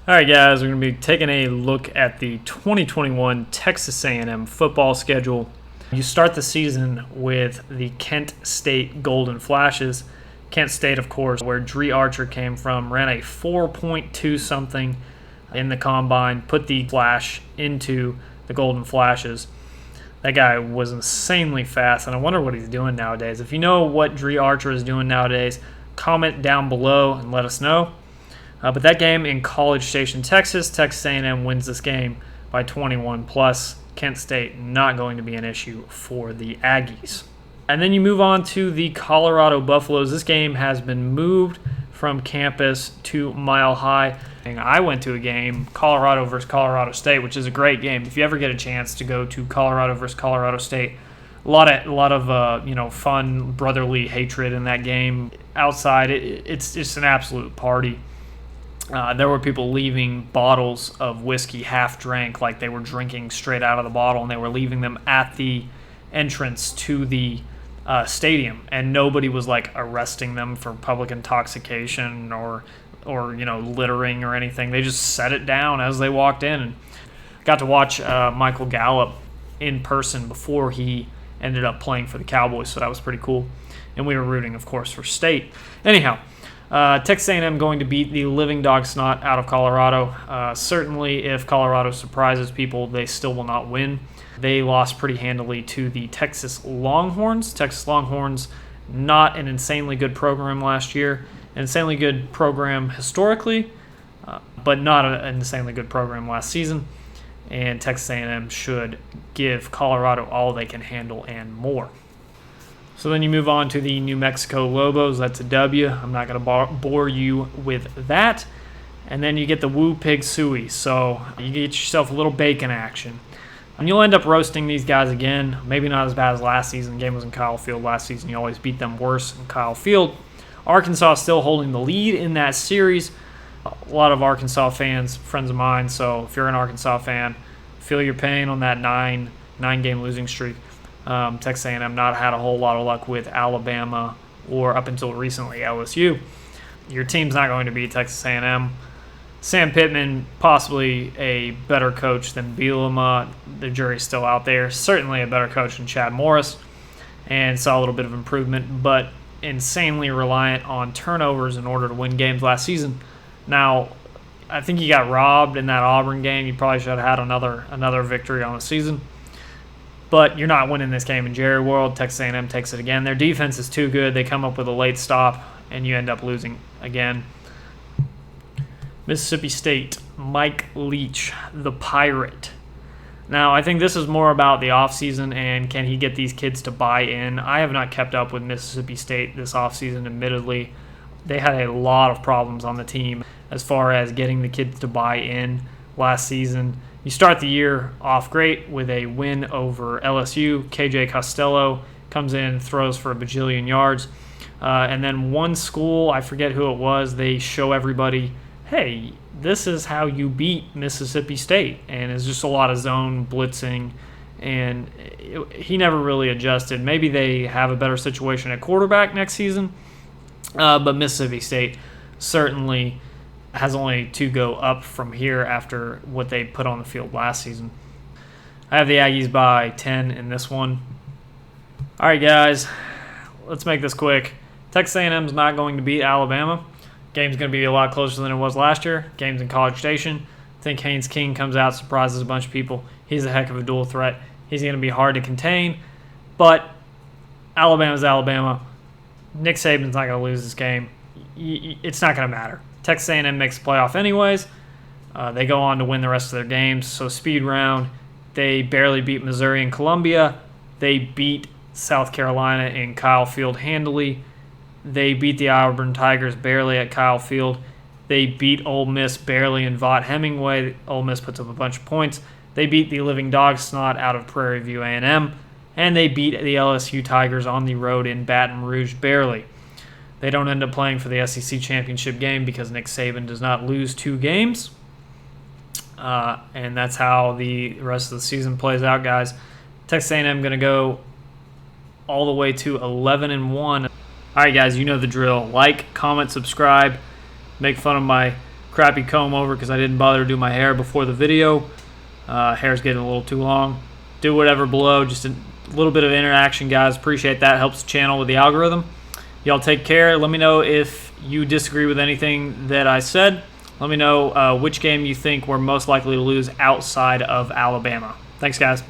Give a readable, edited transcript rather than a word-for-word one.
All right, guys, we're going to be taking a look at the 2021 Texas A&M football schedule. You start the season with the Kent State Golden Flashes. Kent State, of course, where Dree Archer came from, ran a 4.2 something in the combine, put the Flash into the Golden Flashes. That guy was insanely fast, and I wonder what he's doing nowadays. If you know what Dree Archer is doing nowadays, comment down below and let us know. But that game in College Station, Texas A&M wins this game by 21 plus. Kent State not going to be an issue for the Aggies. And then you move on to the Colorado Buffaloes. This game has been moved from campus to Mile High. I went to a game, Colorado versus Colorado State, which is a great game. If you ever get a chance to go to Colorado versus Colorado State, a lot of fun brotherly hatred in that game. Outside, it's just an absolute party. There were people leaving bottles of whiskey half drank, like they were drinking straight out of the bottle, and they were leaving them at the entrance to the stadium, and nobody was like arresting them for public intoxication or littering or anything. They just set it down as they walked in. And got to watch Michael Gallup in person before he ended up playing for the Cowboys, so that was pretty cool. And we were rooting, of course, for State. Anyhow, Texas A&M going to beat the living dog snot out of Colorado. Certainly, if Colorado surprises people, they still will not win. They lost pretty handily to the Texas Longhorns. Texas Longhorns, not an insanely good program last year. An insanely good program historically, but not an insanely good program last season. And Texas A&M should give Colorado all they can handle and more. So then you move on to the New Mexico Lobos. That's a W. I'm not going to bore you with that. And then you get the Woo Pig Suey. So you get yourself a little bacon action. And you'll end up roasting these guys again. Maybe not as bad as last season. The game was in Kyle Field last season. You always beat them worse in Kyle Field. Arkansas still holding the lead in that series. A lot of Arkansas fans, friends of mine. So if you're an Arkansas fan, feel your pain on that nine-game losing streak. Texas A&M not had a whole lot of luck with Alabama or up until recently LSU. Your team's not going to beat Texas A&M. Sam Pittman, possibly a better coach than Bielema. The jury's still out there. Certainly a better coach than Chad Morris, and saw a little bit of improvement, but insanely reliant on turnovers in order to win games last season. Now, I think you got robbed in that Auburn game. You probably should have had another victory on the season. But you're not winning this game in Jerry World. Texas A&M takes it again. Their defense is too good. They come up with a late stop, and you end up losing again. Mississippi State, Mike Leach, the Pirate. Now, I think this is more about the offseason and can he get these kids to buy in. I have not kept up with Mississippi State this offseason, admittedly. They had a lot of problems on the team as far as getting the kids to buy in last season. You start the year off great with a win over LSU. KJ Costello comes in, throws for a bajillion yards. And then one school, I forget who it was, they show everybody, hey, this is how you beat Mississippi State. And it's just a lot of zone blitzing. And he never really adjusted. Maybe they have a better situation at quarterback next season. But Mississippi State certainly has only to go up from here after what they put on the field last season. I have the Aggies by 10 in this one. All right, guys, let's make this quick. Texas A&M is not going to beat Alabama. Game's going to be a lot closer than it was last year. Game's in College Station. I think Haynes King comes out, surprises a bunch of people. He's a heck of a dual threat. He's going to be hard to contain. But Alabama's Alabama. Nick Saban's not going to lose this game. It's not going to matter. Texas A&M makes the playoff anyways. They go on to win the rest of their games. So speed round, they barely beat Missouri and Columbia. They beat South Carolina in Kyle Field handily. They beat the Auburn Tigers barely at Kyle Field. They beat Ole Miss barely in Vaught-Hemingway. Ole Miss puts up a bunch of points. They beat the living dog snot out of Prairie View A&M. And they beat the LSU Tigers on the road in Baton Rouge barely. They don't end up playing for the SEC championship game because Nick Saban does not lose 2 games. And that's how the rest of the season plays out, guys. Texas A&M going to go all the way to 11-1. All right, guys, you know the drill. Like, comment, subscribe. Make fun of my crappy comb over because I didn't bother to do my hair before the video. Hair's getting a little too long. Do whatever below. Just a little bit of interaction, guys. Appreciate that. Helps the channel with the algorithm. Y'all take care. Let me know if you disagree with anything that I said. Let me know which game you think we're most likely to lose outside of Alabama. Thanks, guys.